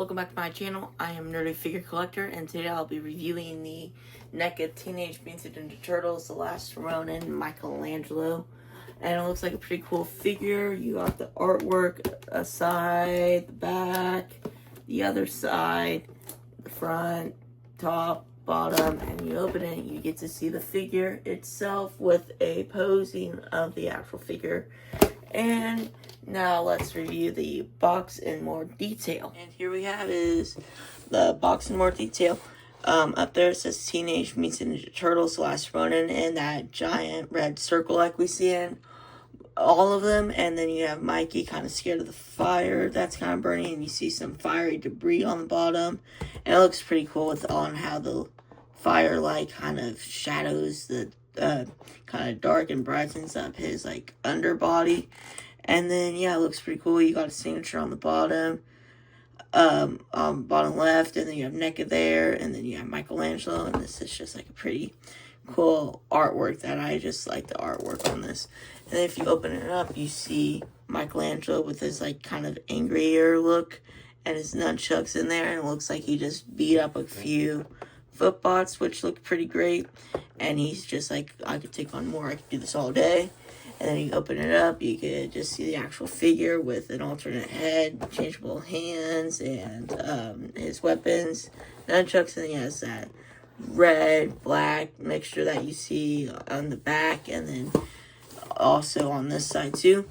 Welcome back to my channel. I am Nerdy Figure Collector, and today I'll be reviewing the Neca Teenage Mutant Ninja Turtles, The Last Ronin, Michelangelo. And it looks like a pretty cool figure. You got the artwork, a side, the back, the other side, the front, top, bottom, and you open it, you get to see the figure itself with a posing of the actual figure. And now let's review the box in more detail. And here we have is the box in more detail. Up there it says Teenage Mutant Ninja Turtles, The Last Ronin, and that giant red circle like we see in all of them. And then you have Mikey kind of scared of the fire that's kind of burning, and you see some fiery debris on the bottom. And it looks pretty cool with on how the firelight kind of shadows the kind of dark and brightens up his like underbody. And then yeah, it looks pretty cool. You got a signature on the bottom, bottom left, and then you have Neca there, and then you have Michelangelo, and this is just like a pretty cool artwork that I just like the artwork on this. And then if you open it up, you see Michelangelo with his like kind of angrier look and his nunchucks in there, and it looks like he just beat up a few footbots, which look pretty great. And he's just like, I could take on more, I could do this all day. And then you open it up, you could just see the actual figure with an alternate head, changeable hands, and his weapons, nunchucks, and he has that red, black mixture that you see on the back, and then also on this side too.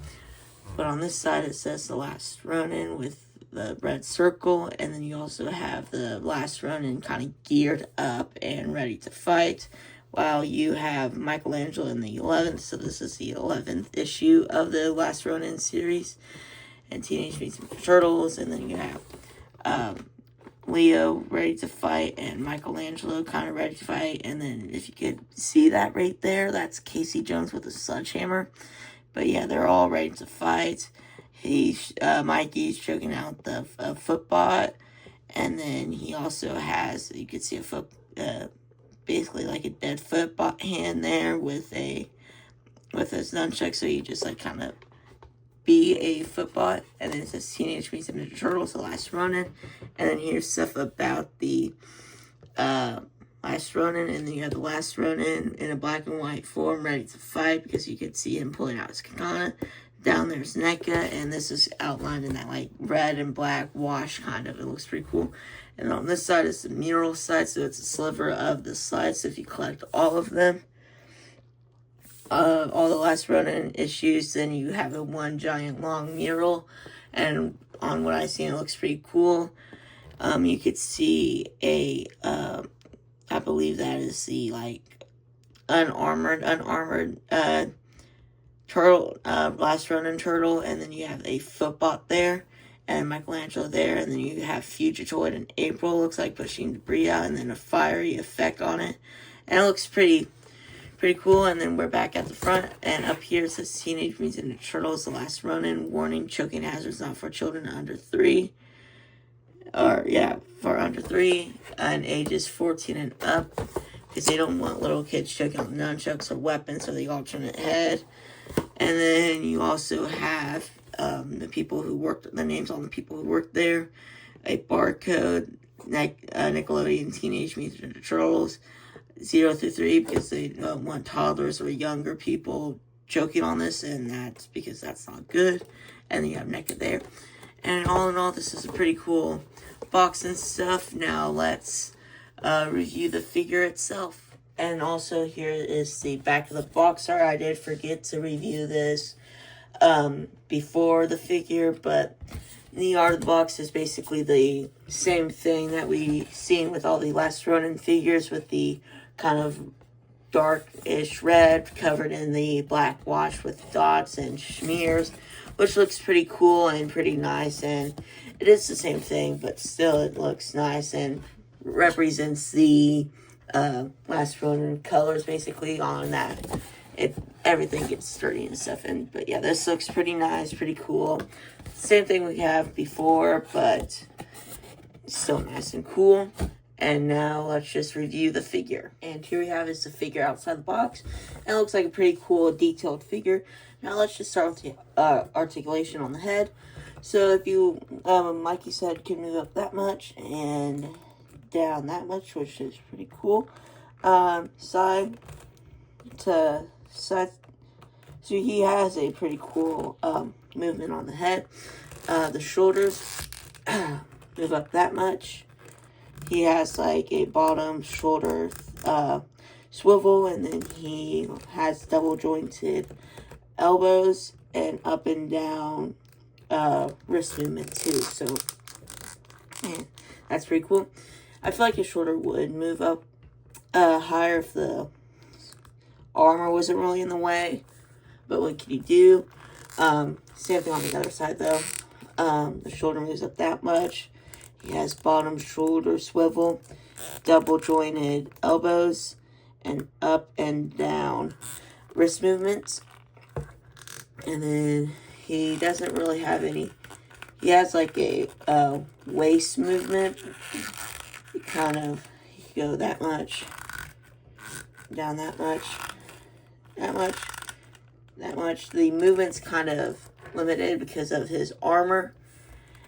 But on this side it says The Last Ronin with the red circle, and then you also have the Last Ronin kind of geared up and ready to fight, while you have Michelangelo in the 11th, so this is the 11th issue of the Last Ronin series, and Teenage Mutant Ninja Turtles, and then you have Leo ready to fight, and Michelangelo kind of ready to fight, and then if you could see that right there, that's Casey Jones with a sledgehammer. But yeah, they're all ready to fight. Mikey's choking out the footbot, and then he also has, you could see a foot, basically like a dead footbot hand there with his nunchuck, so you just like kind of be a footbot. And then it says Teenage Mutant Ninja Turtles, The Last Ronin, and then here's stuff about the Last Ronin, and then you have the Last Ronin in a black and white form ready to fight, because you could see him pulling out his katana. Down there's Neca, and this is outlined in that like red and black wash kind of. It looks pretty cool. And on this side is the mural side, so it's a sliver of the slide. So if you collect all of them, all the Last Ronin issues, then you have a one giant long mural. And on what I've seen, it looks pretty cool. You could see a, I believe that is the like unarmored turtle, Last Ronin turtle, and then you have a footbot there, and Michelangelo there, and then you have Fugitoid in April, looks like pushing debris out, and then a fiery effect on it, and it looks pretty cool. And then we're back at the front, and up here it says Teenage Mutant Ninja Turtles, The Last Ronin, warning, choking hazards not for children under 3, or yeah, for under 3, and ages 14 and up, because they don't want little kids choking on nunchucks or weapons or the alternate head. And then you also have the people who worked, the names on the people who worked there, a barcode, Nickelodeon Teenage Mutant Ninja Turtles, 0 through 3, because they don't want toddlers or younger people choking on this, and that's because that's not good. And then you have Neca there. And all in all, this is a pretty cool box and stuff. Now let's review the figure itself. And also here is the back of the box. Sorry, I did forget to review this before the figure, but the art of the box is basically the same thing that we seen with all the Last Ronin figures, with the kind of darkish red covered in the black wash with dots and smears, which looks pretty cool and pretty nice. And it is the same thing, but still it looks nice and represents the Last Ronin colors basically on that. Everything gets sturdy and stuff. And but yeah, this looks pretty nice, pretty cool. Same thing we have before, but still nice and cool. And now let's just review the figure. And here we have is the figure outside the box. And it looks like a pretty cool detailed figure. Now let's just start with the articulation on the head. So if you, like you said, can move up that much and down that much, which is pretty cool. Side to side. So he has a pretty cool movement on the head. The shoulders move up that much. He has like a bottom shoulder swivel, and then he has double jointed elbows and up and down wrist movement too. So man, that's pretty cool. I feel like his shoulder would move up higher if the armor wasn't really in the way. But what can you do? Same thing on the other side though. The shoulder moves up that much. He has bottom shoulder swivel, double jointed elbows, and up and down wrist movements. And then he doesn't really have any. He has like a waist movement. You kind of go that much, down that much, that much, that much. The movement's kind of limited because of his armor.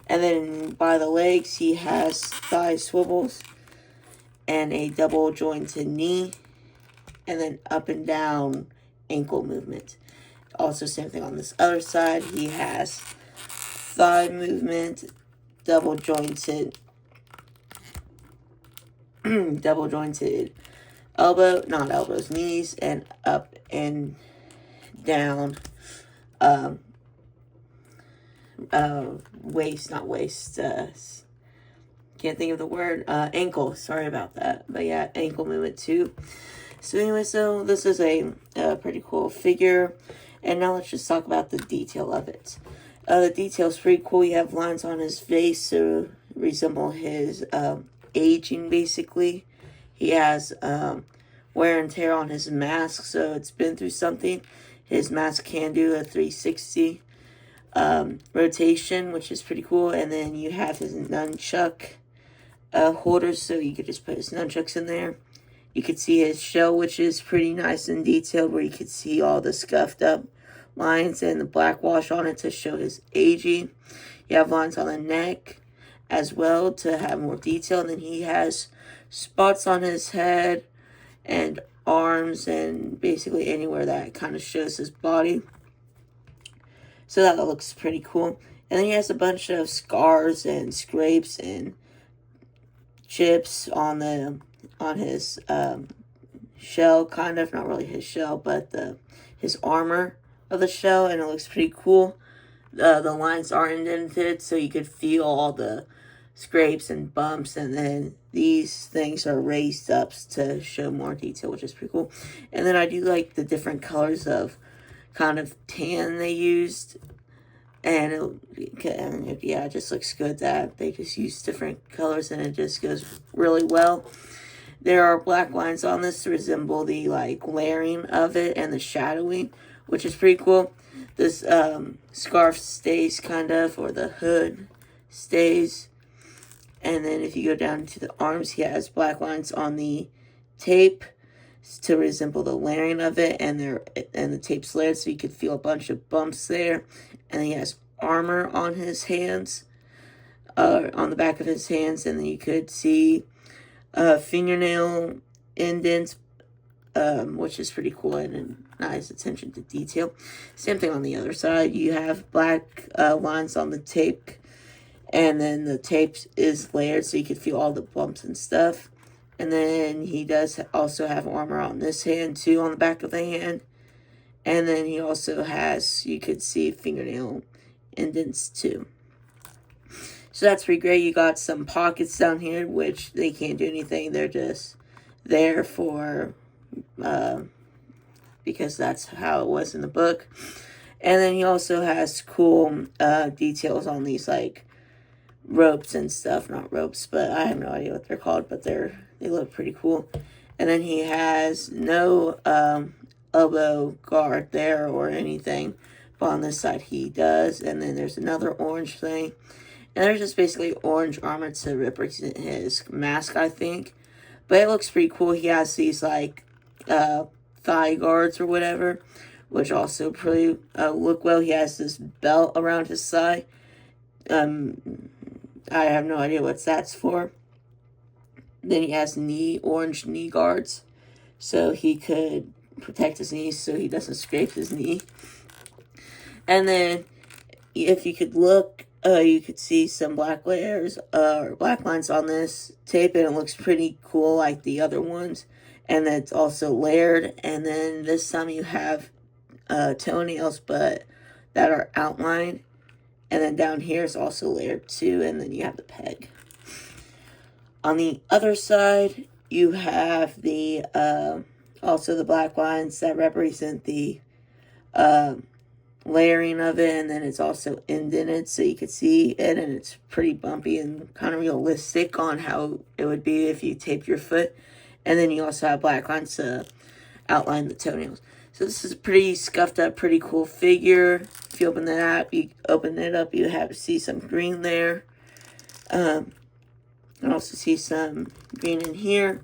And then by the legs, he has thigh swivels and a double jointed knee, and then up and down ankle movement. Also, same thing on this other side. He has thigh movement, double jointed elbow, not elbows, knees, and up and down waist, not waist, can't think of the word, ankle, sorry about that, but yeah, ankle movement too. So anyway, so this is a pretty cool figure, and now let's just talk about the detail of it. The detail's pretty cool. You have lines on his face to resemble his aging, basically. He has wear and tear on his mask, so it's been through something. His mask can do a 360 rotation, which is pretty cool. And then you have his nunchuck holders, so you could just put his nunchucks in there. You could see his shell, which is pretty nice and detailed, where you could see all the scuffed up lines and the black wash on it to show his aging. You have lines on the neck as well to have more detail. And then he has spots on his head and arms and basically anywhere that kind of shows his body. So that looks pretty cool. And then he has a bunch of scars and scrapes and chips on his shell, kind of, not really his shell, but his armor of the shell, and it looks pretty cool. The lines are indented, so you could feel all the scrapes and bumps, and then these things are raised up to show more detail, which is pretty cool. And then I do like the different colors of kind of tan they used, and yeah, it just looks good that they just use different colors, and it just goes really well. There are black lines on this to resemble the like layering of it and the shadowing, which is pretty cool. This scarf stays kind of, or the hood stays. And then if you go down to the arms, he has black lines on the tape to resemble the layering of it, and the tape's layered, so you could feel a bunch of bumps there. And he has armor on his hands, on the back of his hands, and then you could see fingernail indents, which is pretty cool and a nice attention to detail. Same thing on the other side. You have black lines on the tape, and then the tape is layered so you can feel all the bumps and stuff. And then he does also have armor on this hand too, on the back of the hand. And then he also has, you could see fingernail indents too. So that's pretty great. You got some pockets down here, which they can't do anything. They're just there for, because that's how it was in the book. And then he also has cool details on these like ropes and stuff. Not ropes, but I have no idea what they're called, but they look pretty cool. And then he has no elbow guard there or anything, but on this side he does. And then there's another orange thing. And there's just basically orange armor to represent his mask, I think. But it looks pretty cool. He has these, like, thigh guards or whatever, which also pretty look well. He has this belt around his thigh. I have no idea what that's for. Then he has orange knee guards, so he could protect his knees so he doesn't scrape his knee. And then if you could look, you could see some black layers or black lines on this tape, and it looks pretty cool like the other ones. And it's also layered. And then this time you have toenails, but that are outlined. And then down here is also layered too. And then you have the peg. On the other side, you have the also the black lines that represent the layering of it, and then it's also indented so you could see it, and it's pretty bumpy and kind of realistic on how it would be if you taped your foot. And then you also have black lines to outline the toenails. So this is a pretty scuffed up, pretty cool figure. If you open it up, you have to see some green there. You also see some green in here.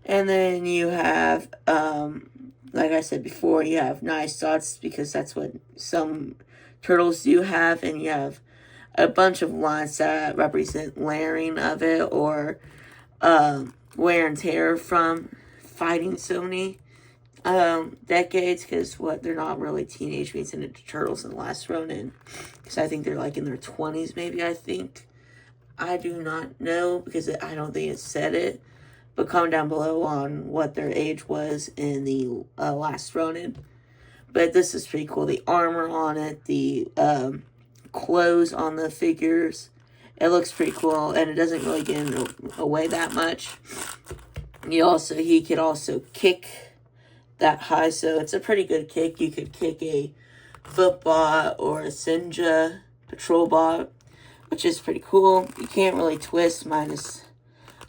And then you have, like I said before, you have nice dots because that's what some turtles do have. And you have a bunch of lines that represent layering of it or wear and tear from fighting so many decades, because they're not really Teenage Mutant Ninja Turtles in the last Ronin, because I think they're like in their 20s maybe. I do not know because I don't think it said it, but comment down below on what their age was in the last Ronin. But this is pretty cool. The armor on it, the clothes on the figures, it looks pretty cool, and it doesn't really get away that much. He could also kick that high, so it's a pretty good kick. You could kick a footbot or a Sinja patrol bot, which is pretty cool. You can't really twist minus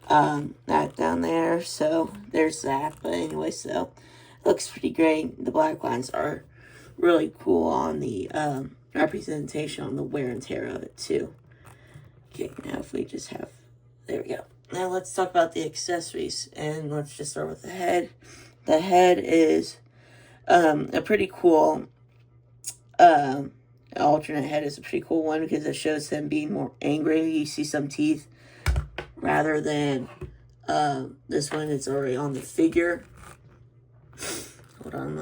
that down there, so there's that. But anyway, so it looks pretty great. The black lines are really cool on the representation on the wear and tear of it too. Okay, now if we just have, there we go. Now let's talk about the accessories, and let's just start with the head. The head is a pretty cool, alternate head is a pretty cool one because it shows him being more angry. You see some teeth rather than this one. It's already on the figure. Hold on,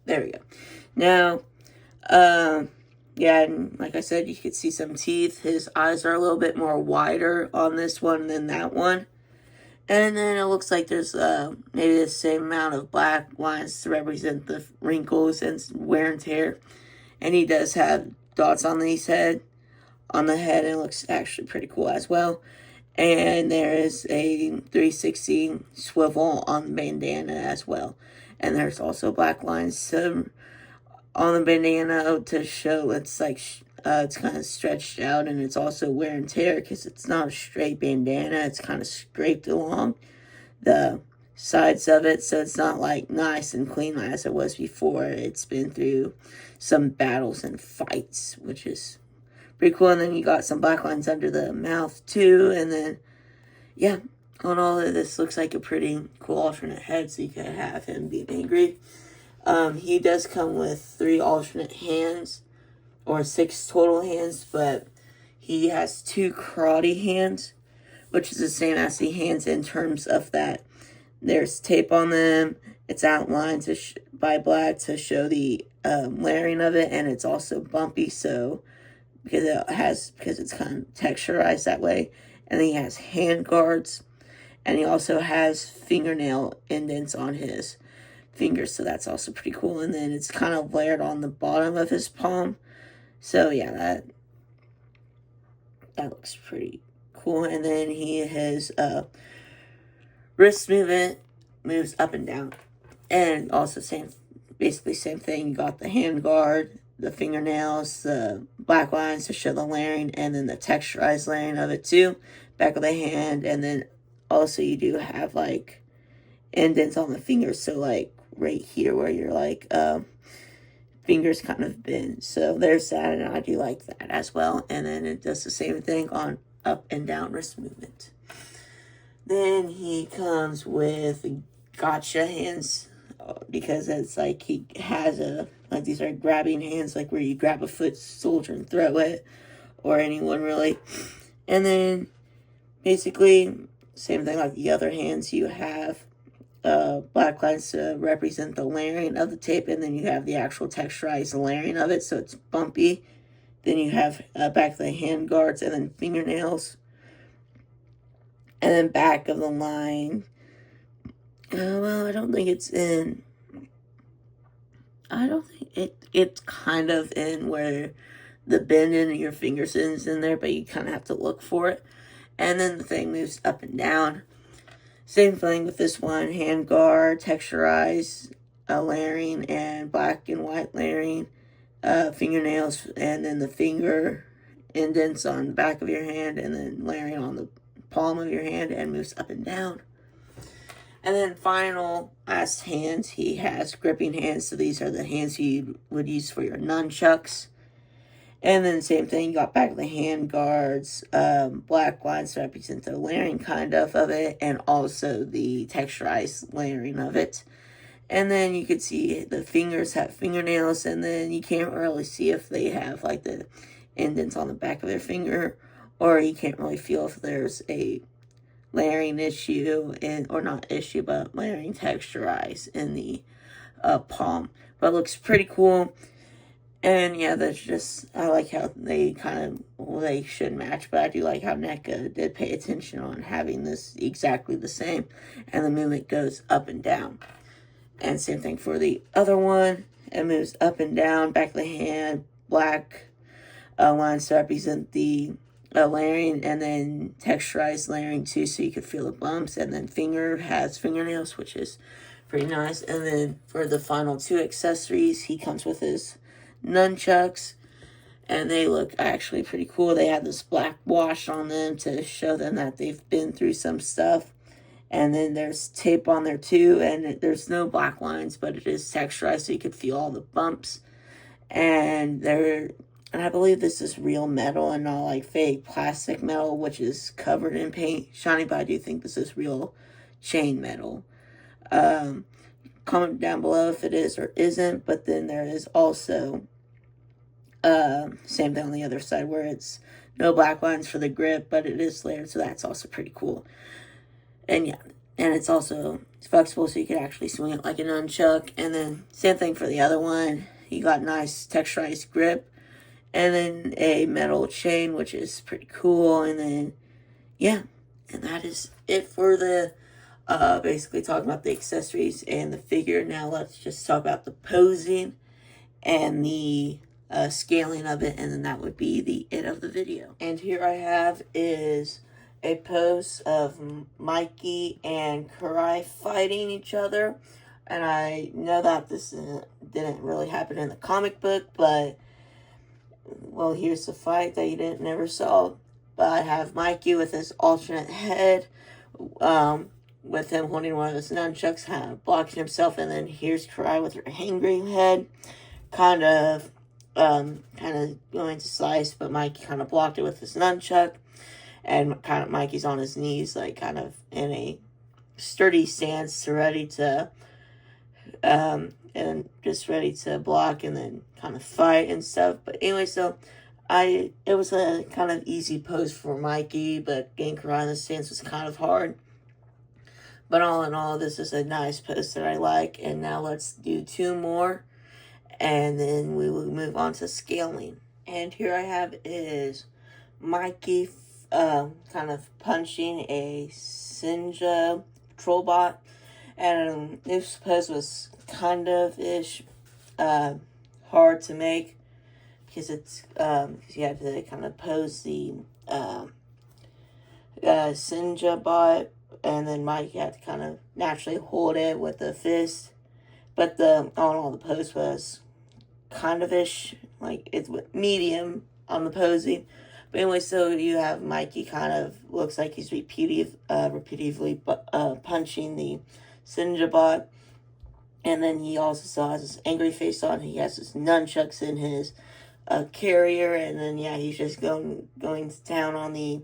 there we go. Now, yeah, and like I said, you could see some teeth. His eyes are a little bit more wider on this one than that one. And then it looks like there's maybe the same amount of black lines to represent the wrinkles and wear and tear. And he does have dots on the head, and it looks actually pretty cool as well. And there is a 360 swivel on the bandana as well. And there's also black lines on the bandana to show it's like it's kind of stretched out, and it's also wear and tear because it's not a straight bandana. It's kind of scraped along the sides of it, so it's not like nice and clean as it was before. It's been through some battles and fights, which is pretty cool. And then you got some black lines under the mouth too. And then, yeah, on all of this, looks like a pretty cool alternate head, so you could have him be angry. He does come with 3 alternate hands, or 6 total hands, but he has 2 karate hands, which is the same as the hands in terms of that there's tape on them. It's outlined by black to show the layering of it, and it's also bumpy, so because it's kind of texturized that way. And then he has hand guards, and he also has fingernail indents on his fingers, so that's also pretty cool. And then it's kind of layered on the bottom of his palm, so yeah, that looks pretty cool. And then his wrist movement moves up and down, and also basically same thing. You got the hand guard, the fingernails, the black lines to show the layering, and then the texturized layering of it too, back of the hand. And then also you do have like indents on the fingers, so like right here where you're like fingers kind of bend. So there's that, and I do like that as well. And then it does the same thing on up and down wrist movement. Then he comes with gotcha hands because it's like he has like these are grabbing hands, like where you grab a foot soldier and throw it, or anyone really. And then basically same thing like the other hands. You have black lines to represent the layering of the tape, and then you have the actual texturized layering of it, so it's bumpy. Then you have back of the hand guards, and then fingernails, and then back of the line. Well, I don't think it's in. I don't think it's kind of in where the bend in your fingers is in there, but you kind of have to look for it. And then the thing moves up and down. Same thing with this one, hand guard, texturized layering, and black and white layering, fingernails, and then the finger indents on the back of your hand, and then layering on the palm of your hand, and moves up and down. And then final, last hands, he has gripping hands, so these are the hands you would use for your nunchucks. And then same thing, you got back of the hand guards, black lines to represent the layering kind of it, and also the texturized layering of it. And then you could see the fingers have fingernails, and then you can't really see if they have like the indents on the back of their finger, or you can't really feel if there's a layering issue, or not issue, but layering texturized in the palm. But it looks pretty cool. And yeah, that's just, I like how they they should match, but I do like how Neca did pay attention on having this exactly the same, and the movement goes up and down. And same thing for the other one, it moves up and down, back of the hand, black lines to represent the layering, and then texturized layering too, so you could feel the bumps, and then finger has fingernails, which is pretty nice. And then for the final two accessories, he comes with his nunchucks, and they look actually pretty cool. They have this black wash on them to show them that they've been through some stuff. And then there's tape on there too, and there's no black lines, but it is texturized, so you could feel all the bumps. And I believe this is real metal and not like fake plastic metal, which is covered in paint shiny, but I do think this is real chain metal. Comment down below if it is or isn't, but then there is also same thing on the other side where it's no black lines for the grip, but it is layered, so that's also pretty cool. And yeah, and it's also flexible, so you can actually swing it like a nunchuck. And then same thing for the other one. You got nice texturized grip, and then a metal chain, which is pretty cool. And then yeah, and that is it for the basically talking about the accessories and the figure. Now let's just talk about the posing and the scaling of it, and then that would be the end of the video. And here I have is a pose of Mikey and Karai fighting each other. And I know that this didn't really happen in the comic book, but well, here's the fight that you never saw. But I have Mikey with his alternate head, with him holding one of his nunchucks, kind of blocking himself, and then here's Karai with her hangry head, kind of going to slice, but Mikey kind of blocked it with his nunchuck, and kind of Mikey's on his knees, like kind of in a sturdy stance, ready to, and just ready to block and then kind of fight and stuff. But anyway, so it was a kind of easy pose for Mikey, but getting Karai in the stance was kind of hard. But all in all, this is a nice pose that I like. And now let's do two more, and then we will move on to scaling. And here I have is Mikey kind of punching a Sinja patrol bot. And this pose was kind of hard to make, because it's you have to kind of pose the Sinja bot, and then Mike had to kind of naturally hold it with the fist. But all the pose was kind of like it's medium on the posing. But anyway, so you have Mikey kind of looks like he's repeatedly punching the Sinja bot. And then he also still has his angry face on. He has his nunchucks in his carrier. And then, yeah, he's just going down on the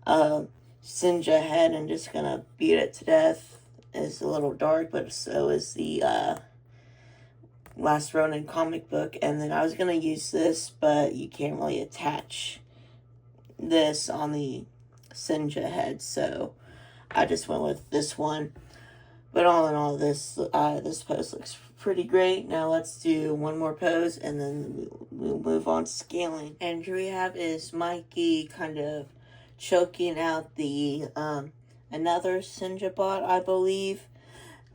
Sinja head and just going to beat it to death. is a little dark, but so is the Last Ronin comic book. And then I was going to use this, but you can't really attach this on the Senja head, so I just went with this one. But all in all, this pose looks pretty great. Now let's do one more pose, and then we'll move on to scaling. And here we have is Mikey kind of choking out the another Senja bot, I believe.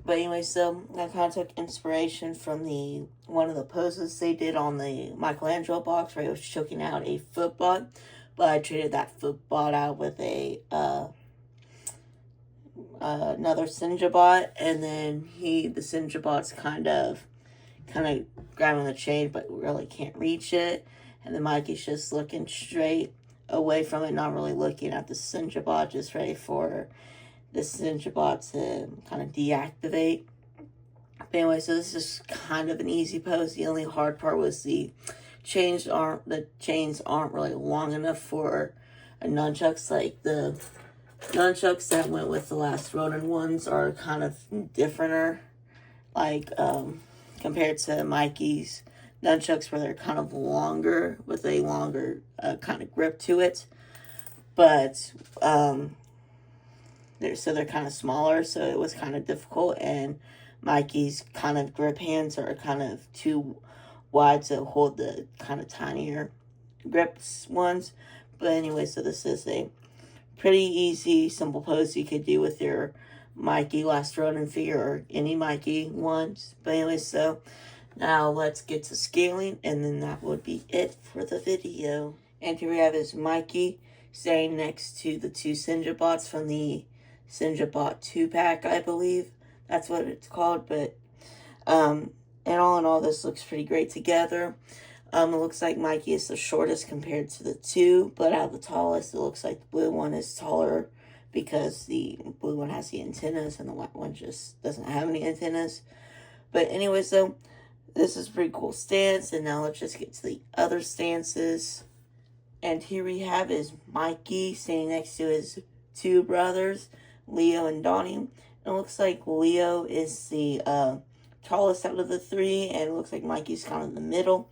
But anyway, so I kind of took inspiration from one of the poses they did on the Michelangelo box, where he was choking out a foot bot. But I traded that foot bot out with a another Senja bot, and then the Senja bot's kind of grabbing the chain, but really can't reach it. And then Mikey's just looking straight away from it, not really looking at the Senja bot, just ready for the Senja bot to kind of deactivate. But anyway, so this is kind of an easy pose. The only hard part was the chains aren't really long enough for a nunchucks. Like the nunchucks that went with the Last Ronin ones are kind of differenter, like compared to Mikey's nunchucks, where they're kind of longer with a longer kind of grip to it. But they're kind of smaller, so it was kind of difficult. And Mikey's kind of grip hands are kind of too wide to hold the kind of tinier grips ones. But anyway, so this is a pretty easy, simple pose you could do with your Mikey Last Ronin figure or any Mikey ones. But anyway, so now let's get to scaling, and then that would be it for the video. And here we have is Mikey standing next to the two Senja bots from the Senja Bot 2-pack, I believe. That's what it's called. But and all in all, this looks pretty great together. It looks like Mikey is the shortest compared to the two, but out of the tallest, it looks like the blue one is taller because the blue one has the antennas and the white one just doesn't have any antennas. But anyway, so this is a pretty cool stance, and now let's just get to the other stances. And here we have is Mikey standing next to his two brothers, Leo and Donnie. And it looks like Leo is the tallest out of the three, and it looks like Mikey's kind of in the middle.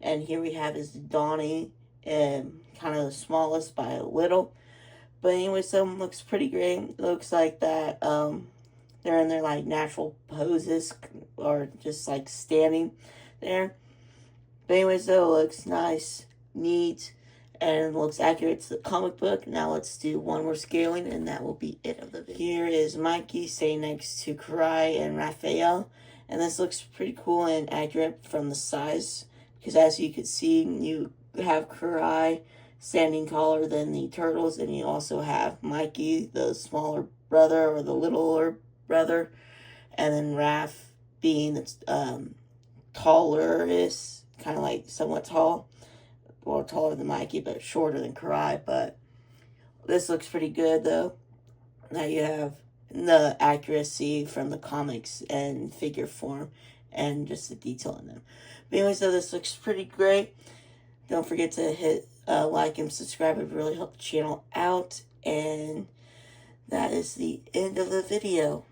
And here we have is Donnie, kind of the smallest by a little. But anyway, so it looks pretty great. It looks like that they're in their like natural poses, or just like standing there. But anyway, so it looks nice, neat, and looks accurate to the comic book. Now let's do one more scaling, and that will be it of the video. Here is Mikey staying next to Karai and Raphael. And this looks pretty cool and accurate from the size, because as you can see, you have Karai standing taller than the turtles, and you also have Mikey, the smaller brother or the littler brother, and then Raph being the taller-ist, kind of like somewhat tall, or taller than Mikey, but shorter than Karai. But this looks pretty good, though. Now you have the accuracy from the comics and figure form, and just the detail in them. But anyway, so this looks pretty great. Don't forget to hit like and subscribe. It would really help the channel out. And that is the end of the video.